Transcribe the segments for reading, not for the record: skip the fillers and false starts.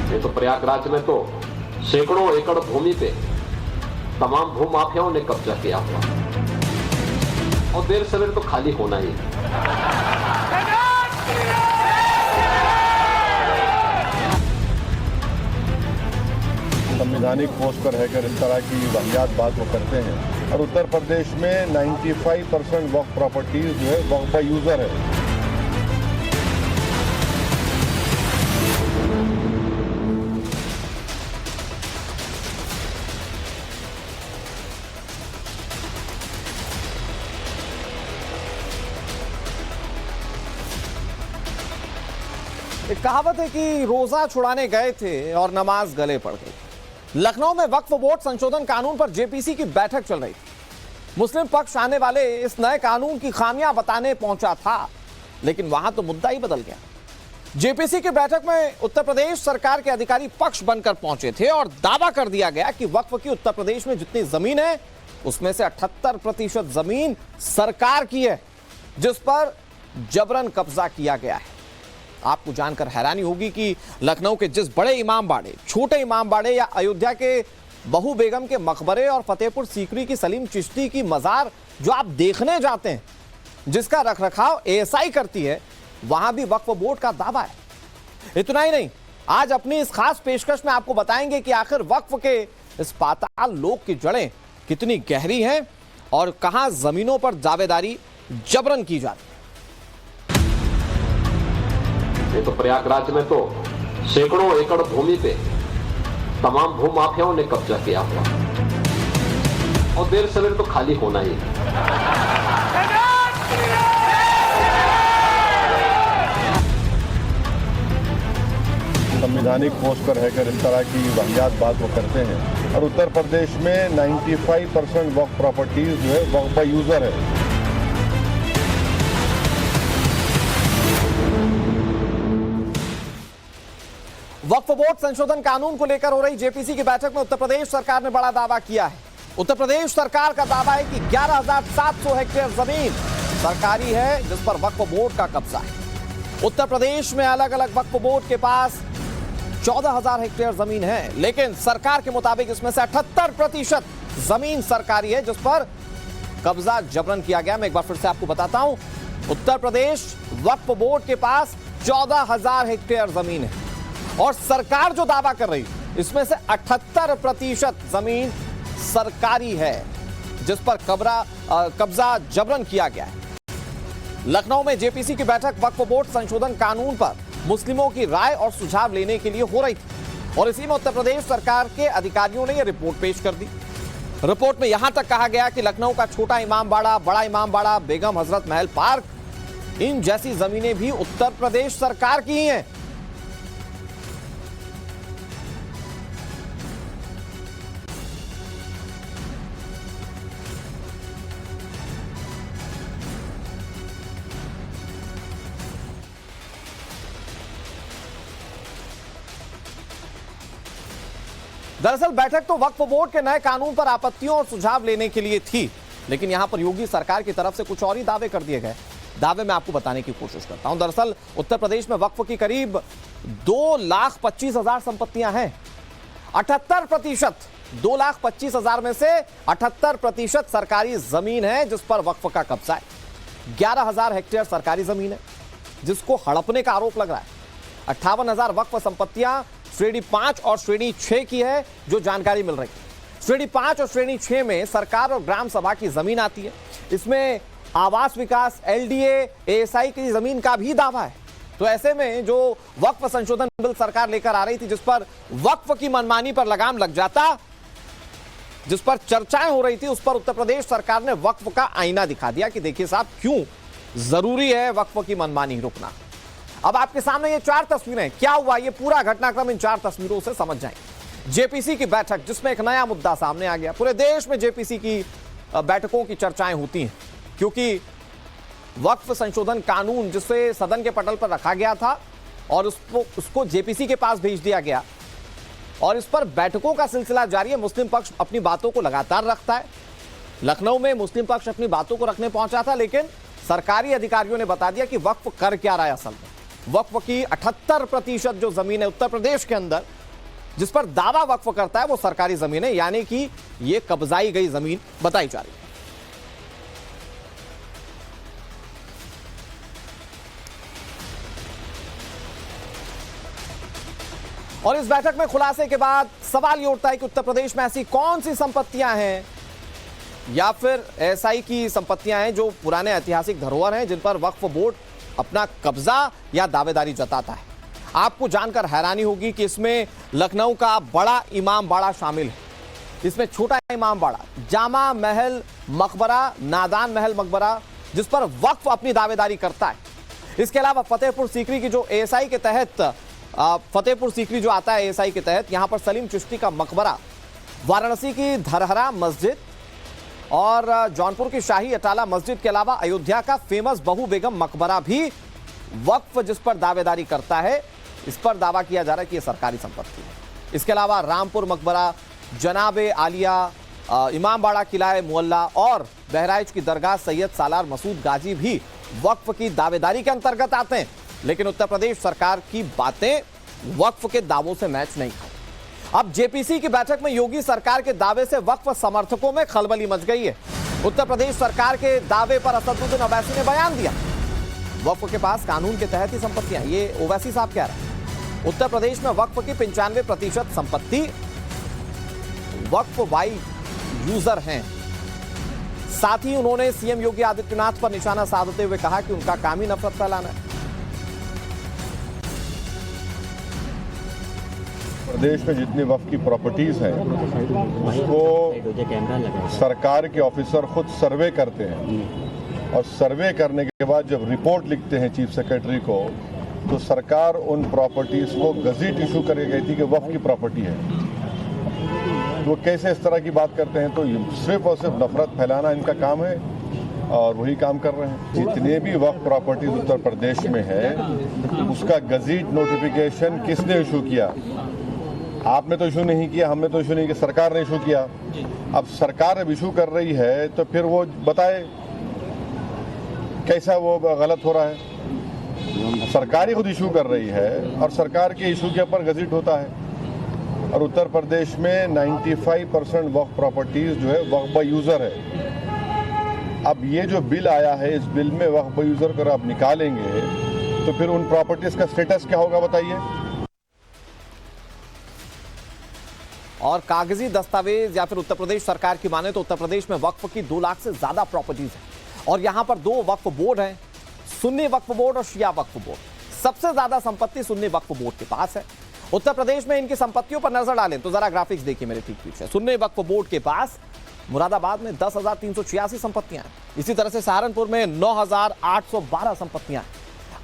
ये तो प्रयागराज में तो सैकड़ों एकड़ भूमि पे तमाम भूमाफियाओं ने कब्जा किया हुआ और देर सवेर तो खाली होना ही। संवैधानिक पोस्ट पर रहकर इस तरह की वाहियात बात वो करते हैं। और उत्तर प्रदेश में 95% वक्फ प्रॉपर्टीज जो है वक्फ बाय यूजर है। एक कहावत है कि रोजा छुड़ाने गए थे और नमाज गले पड़ गई। लखनऊ में वक्फ बोर्ड संशोधन कानून पर जेपीसी की बैठक चल रही थी। मुस्लिम पक्ष आने वाले इस नए कानून की खामियां बताने पहुंचा था, लेकिन वहां तो मुद्दा ही बदल गया। जेपीसी की बैठक में उत्तर प्रदेश सरकार के अधिकारी पक्ष बनकर पहुंचे थे और दावा कर दिया गया कि वक्फ की उत्तर प्रदेश में जितनी जमीन है उसमें से 78% जमीन सरकार की है, जिस पर जबरन कब्जा किया गया है। आपको जानकर हैरानी होगी कि लखनऊ के जिस बड़े इमाम बाड़े, छोटे इमाम बाड़े या अयोध्या के बहू बेगम के मकबरे और फतेहपुर सीकरी की सलीम चिश्ती की मजार जो आप देखने जाते हैं, जिसका रखरखाव एएसआई करती है, वहां भी वक्फ बोर्ड का दावा है। इतना ही नहीं, आज अपनी इस खास पेशकश में आपको बताएंगे कि आखिर वक्फ के इस पाताल लोक की जड़ें कितनी गहरी हैं और कहां जमीनों पर दावेदारी जबरन की जाती है। ये तो प्रयागराज में तो सैकड़ों एकड़ भूमि पे तमाम भूमाफियाओं ने कब्जा किया हुआ और देर सवेर तो खाली होना ही। संवैधानिक पोस्ट पर रहकर इस तरह की वाहियात बात वो करते हैं। और उत्तर प्रदेश में 95% वक्फ प्रॉपर्टीज जो है वक्फ बाय यूजर है। वक्फ बोर्ड संशोधन कानून को लेकर हो रही जेपीसी की बैठक में उत्तर प्रदेश सरकार ने बड़ा दावा किया है। उत्तर प्रदेश सरकार का दावा है कि 11,700 हेक्टेयर जमीन सरकारी है, जिस पर वक्फ बोर्ड का कब्जा है। उत्तर प्रदेश में अलग अलग वक्फ बोर्ड के पास 14,000 हेक्टेयर जमीन है, लेकिन सरकार के मुताबिक इसमें से 78% जमीन सरकारी है, जिस पर कब्जा जबरन किया गया। मैं एक बार फिर से आपको बताता हूं, उत्तर प्रदेश वक्फ बोर्ड के पास 14,000 हेक्टेयर जमीन है और सरकार जो दावा कर रही है इसमें से 78% जमीन सरकारी है, जिस पर कब्जा जबरन किया गया है। लखनऊ में जेपीसी की बैठक वक्फ बोर्ड संशोधन कानून पर मुस्लिमों की राय और सुझाव लेने के लिए हो रही थी और इसी में उत्तर प्रदेश सरकार के अधिकारियों ने यह रिपोर्ट पेश कर दी। रिपोर्ट में यहां तक कहा गया कि लखनऊ का छोटा इमाम बाड़ा, बड़ा इमाम बाड़ा, बेगम हजरत महल पार्क, इन जैसी जमीनें भी उत्तर प्रदेश सरकार की ही हैं। दरअसल बैठक तो वक्फ बोर्ड के नए कानून पर आपत्तियों और सुझाव लेने के लिए थी, लेकिन यहां पर योगी सरकार की तरफ से कुछ और ही दावे कर दिए गए। दावे में आपको बताने की कोशिश करता हूं। दरअसल उत्तर प्रदेश में वक्फ की करीब 2,25,000 संपत्तियां हैं। 78%, 2,25,000 में से 78% सरकारी जमीन है, जिस पर वक्फ का कब्जा है। 11,000 हेक्टेयर सरकारी जमीन है, जिसको हड़पने का आरोप लग रहा है। 58,000 वक्फ संपत्तियां श्रेणी 5 और श्रेणी 6 की है, जो जानकारी मिल रही है। श्रेणी 5 और श्रेणी 6 में सरकार और ग्राम सभा की जमीन आती है। इसमें आवास विकास, एलडीए, एएसआई की जमीन का भी दावा है। तो ऐसे में जो वक्फ संशोधन बिल सरकार लेकर आ रही थी, जिस पर वक्फ की मनमानी पर लगाम लग जाता, जिस पर चर्चाएं हो रही थी, उस पर उत्तर प्रदेश सरकार ने वक्फ का आईना दिखा दिया कि देखिए साहब, क्यों जरूरी है वक्फ की मनमानी रुकना। अब आपके सामने ये 4 तस्वीरें, क्या हुआ ये पूरा घटनाक्रम इन 4 तस्वीरों से समझ जाएं। जेपीसी की बैठक, जिसमें एक नया मुद्दा सामने आ गया। पूरे देश में जेपीसी की बैठकों की चर्चाएं होती हैं, क्योंकि वक्फ संशोधन कानून जिसे सदन के पटल पर रखा गया था और उसको जेपीसी के पास भेज दिया गया और इस पर बैठकों का सिलसिला जारी है। मुस्लिम पक्ष अपनी बातों को लगातार रखता है। लखनऊ में मुस्लिम पक्ष अपनी बातों को रखने पहुंचा था, लेकिन सरकारी अधिकारियों ने बता दिया कि वक्फ कर क्या रहा है। असल में वक्फ की 78% जो जमीन है उत्तर प्रदेश के अंदर जिस पर दावा वक्फ करता है वो सरकारी जमीन है, यानी कि ये कब्जाई गई जमीन बताई जा रही है। और इस बैठक में खुलासे के बाद सवाल ये उठता है कि उत्तर प्रदेश में ऐसी कौन सी संपत्तियां हैं या फिर एसआई की संपत्तियां हैं जो पुराने ऐतिहासिक धरोहर हैं जिन पर वक्फ बोर्ड अपना कब्जा या दावेदारी जताता है। आपको जानकर हैरानी होगी कि इसमें लखनऊ का बड़ा इमाम बाड़ा शामिल है, इसमें छोटा इमाम बाड़ा, जामा महल मकबरा, नादान महल मकबरा जिस पर वक्फ अपनी दावेदारी करता है। इसके अलावा फतेहपुर सीकरी की जो एएसआई के तहत फतेहपुर सीकरी जो आता है एएसआई के तहत, यहां पर सलीम चिश्ती का मकबरा, वाराणसी की धरहरा मस्जिद और जौनपुर की शाही अटाला मस्जिद के अलावा अयोध्या का फेमस बहू बेगम मकबरा भी वक्फ जिस पर दावेदारी करता है, इस पर दावा किया जा रहा है कि यह सरकारी संपत्ति है। इसके अलावा रामपुर मकबरा, जनाबे आलिया, इमामबाड़ा किला मुअल्ला और बहराइच की दरगाह सैयद सालार मसूद गाजी भी वक्फ की दावेदारी के अंतर्गत आते हैं। लेकिन उत्तर प्रदेश सरकार की बातें वक्फ के दावों से मैच नहीं खाती। अब जेपीसी की बैठक में योगी सरकार के दावे से वक्फ समर्थकों में खलबली मच गई है। उत्तर प्रदेश सरकार के दावे पर असदुद्दीन ओवैसी ने बयान दिया, वक्फ के पास कानून के तहत ही संपत्तियां, ये ओवैसी साहब कह रहे हैं। उत्तर प्रदेश में वक्फ की 95% संपत्ति वक्फ वाई यूजर हैं। साथ ही उन्होंने सीएम योगी आदित्यनाथ पर निशाना साधते हुए कहा कि उनका काम ही नफरत फैलाना है। प्रदेश में जितनी वक्फ की प्रॉपर्टीज हैं उसको सरकार के ऑफिसर खुद सर्वे करते हैं और सर्वे करने के बाद जब रिपोर्ट लिखते हैं चीफ सेक्रेटरी को, तो सरकार उन प्रॉपर्टीज को गजट इशू करके कहती कि वक्फ की प्रॉपर्टी है। तो कैसे इस तरह की बात करते हैं? तो सिर्फ और सिर्फ नफरत फैलाना इनका काम है और वही काम कर रहे हैं। जितने भी वक्फ प्रॉपर्टीज उत्तर प्रदेश में है उसका गजट नोटिफिकेशन किसने इशू किया? आपने तो इशू नहीं किया, हमने तो इशू नहीं किया, सरकार ने इशू किया। अब सरकार अब इशू कर रही है तो फिर वो बताए कैसा वो गलत हो रहा है। सरकार ही खुद इशू कर रही है और सरकार के इशू के ऊपर गजट होता है। और उत्तर प्रदेश में 95% वक्फ प्रॉपर्टीज जो है वक्फ बाय यूजर है। अब ये जो बिल आया है, इस बिल में वक्फ बाय यूजर को आप निकालेंगे तो फिर उन प्रॉपर्टीज का स्टेटस क्या होगा बताइए? और कागजी दस्तावेज या फिर उत्तर प्रदेश सरकार की माने तो उत्तर प्रदेश में वक्फ की 2 लाख से ज्यादा प्रॉपर्टीज हैं और यहां पर 2 वक्फ बोर्ड हैं, सुन्नी वक्फ बोर्ड और शिया वक्फ बोर्ड। सबसे ज्यादा संपत्ति सुन्नी वक्फ बोर्ड के पास है। उत्तर प्रदेश में इनकी संपत्तियों पर नजर डालें तो जरा ग्राफिक्स देखिए मेरे ठीक पीछे। सुन्नी वक्फ बोर्ड के पास मुरादाबाद में 10,386 संपत्तियां हैं। इसी तरह से सहारनपुर में 9,812 संपत्तियां हैं।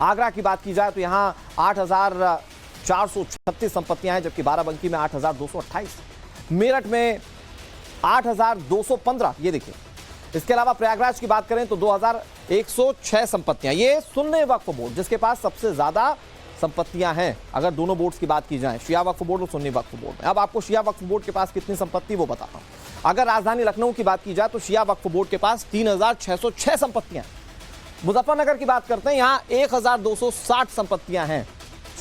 आगरा की बात की जाए तो यहां 8,436 संपत्तियां हैं, जबकि बाराबंकी में 8,228, मेरठ में 8,215, ये देखिए। इसके अलावा प्रयागराज की बात करें तो 2,106 संपत्तियां। ये सुन्नी वक्फ बोर्ड जिसके पास सबसे ज्यादा संपत्तियां हैं अगर दोनों बोर्ड्स की बात की जाए, शिया वक्फ बोर्ड और सुन्नी वक्फ बोर्ड में। अब आपको शिया वक्फ बोर्ड के पास कितनी संपत्ति वो बताता हूं। अगर राजधानी लखनऊ की बात की जाए तो शिया वक्फ बोर्ड के पास 3,606 संपत्तियां। मुजफ्फरनगर की बात करते हैं, यहां 1,260 संपत्तियां हैं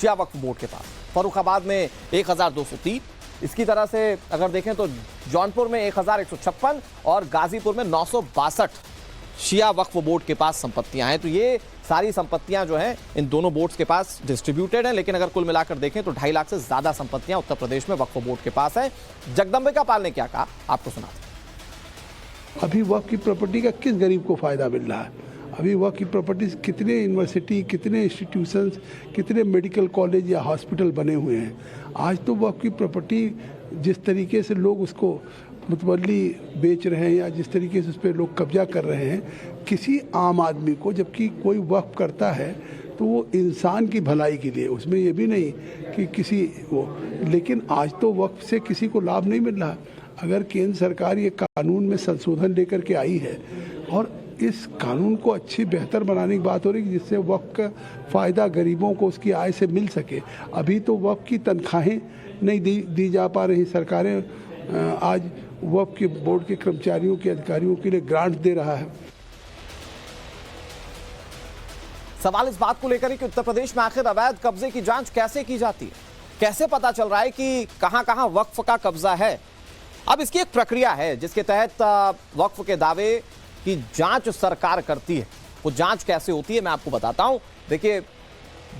शिया वक्फ बोर्ड के पास। फर्रुखाबाद में 1,203। इसकी तरह से अगर देखें तो जौनपुर में 1,156 और गाजीपुर में 962 शिया वक्फ बोर्ड के पास संपत्तियां हैं। तो ये सारी संपत्तियां जो हैं इन दोनों बोर्ड्स के पास डिस्ट्रीब्यूटेड हैं, लेकिन अगर कुल मिलाकर देखें तो 2.5 लाख से ज्यादा संपत्तियां उत्तर प्रदेश में वक्फ बोर्ड के पास है। जगदम्बिका पाल ने क्या कहा आपको सुनाते हैं। अभी वक्फ की प्रॉपर्टी का किस गरीब को फायदा मिल रहा है? अभी वक्फ की प्रॉपर्टी कितने यूनिवर्सिटी, कितने इंस्टीट्यूशंस, कितने मेडिकल कॉलेज या हॉस्पिटल बने हुए हैं। आज तो वक्फ की प्रॉपर्टी जिस तरीके से लोग उसको मुतवल्ली बेच रहे हैं या जिस तरीके से उस पर लोग कब्जा कर रहे हैं, किसी आम आदमी को, जबकि कोई वक्फ करता है तो वो इंसान की भलाई के लिए, उसमें ये भी नहीं कि किसी वो, लेकिन आज तो वक्फ से किसी को लाभ नहीं मिल रहा। अगर केंद्र सरकार ये कानून में संशोधन लेकर के आई है और इस कानून को अच्छी बेहतर बनाने की बात हो रही है जिससे वक्फ का फ़ायदा गरीबों को उसकी आय से मिल सके। अभी तो वक्फ की तनख्वाहें नहीं दी जा पा रही। सरकारें आज वक्फ के बोर्ड के कर्मचारियों के, अधिकारियों के लिए ग्रांट दे रहा है। सवाल इस बात को लेकर है कि उत्तर प्रदेश में आखिर अवैध कब्जे की जांच कैसे की जाती है, कैसे पता चल रहा है कि कहां-कहां वक्फ का कब्जा है। अब इसकी एक प्रक्रिया है जिसके तहत वक्फ के दावे की जांच सरकार करती है। वो जांच कैसे होती है मैं आपको बताता हूं। देखिए,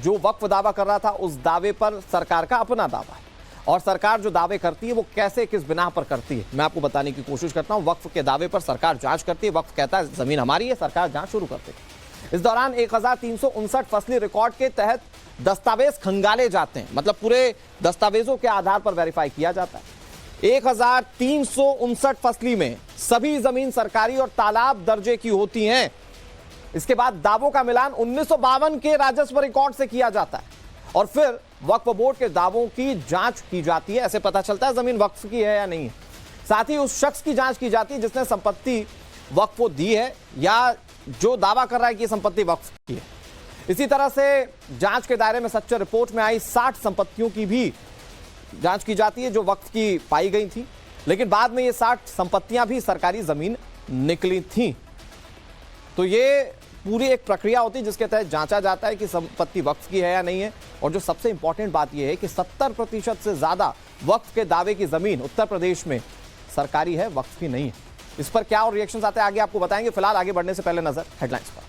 जो वक्फ दावा कर रहा था उस दावे पर सरकार का अपना दावा है, और सरकार जो दावे करती है वो कैसे किस बिना पर करती है मैं आपको बताने की कोशिश करता हूं। वक्फ के दावे पर सरकार जांच करती है, वक्फ कहता है जमीन हमारी है, सरकार जांच शुरू करती है। इस दौरान 1359 फसली रिकॉर्ड के तहत दस्तावेज खंगाले जाते हैं, मतलब पूरे दस्तावेजों के आधार पर वेरीफाई किया जाता है। 1359 फसली में सभी जमीन सरकारी और तालाब दर्जे की होती हैं। इसके बाद दावों का मिलान 1952 के राजस्व रिकॉर्ड से किया जाता है, और फिर वक्फ बोर्ड के दावों की जांच की जाती है। ऐसे पता चलता है जमीन वक्फ की है या नहीं है। साथ ही उस शख्स की जांच की जाती है जिसने संपत्ति वक्फ को दी है, या जो दावा कर रहा है कि संपत्ति वक्फ की है। इसी तरह से जांच के दायरे में सच्चर रिपोर्ट में आई 60 संपत्तियों की भी जांच की जाती है जो वक्फ की पाई गई थी, लेकिन बाद में ये 60 संपत्तियां भी सरकारी जमीन निकली थी। तो ये पूरी एक प्रक्रिया होती है जिसके तहत जांचा जाता है कि संपत्ति वक्फ की है या नहीं है। और जो सबसे इंपॉर्टेंट बात यह है कि 70% से ज्यादा वक्फ के दावे की जमीन उत्तर प्रदेश में सरकारी है, वक्फ की नहीं है। इस पर क्या और रिएक्शंस आते हैं आगे आपको बताएंगे। फिलहाल आगे बढ़ने से पहले नजर हेडलाइंस पर।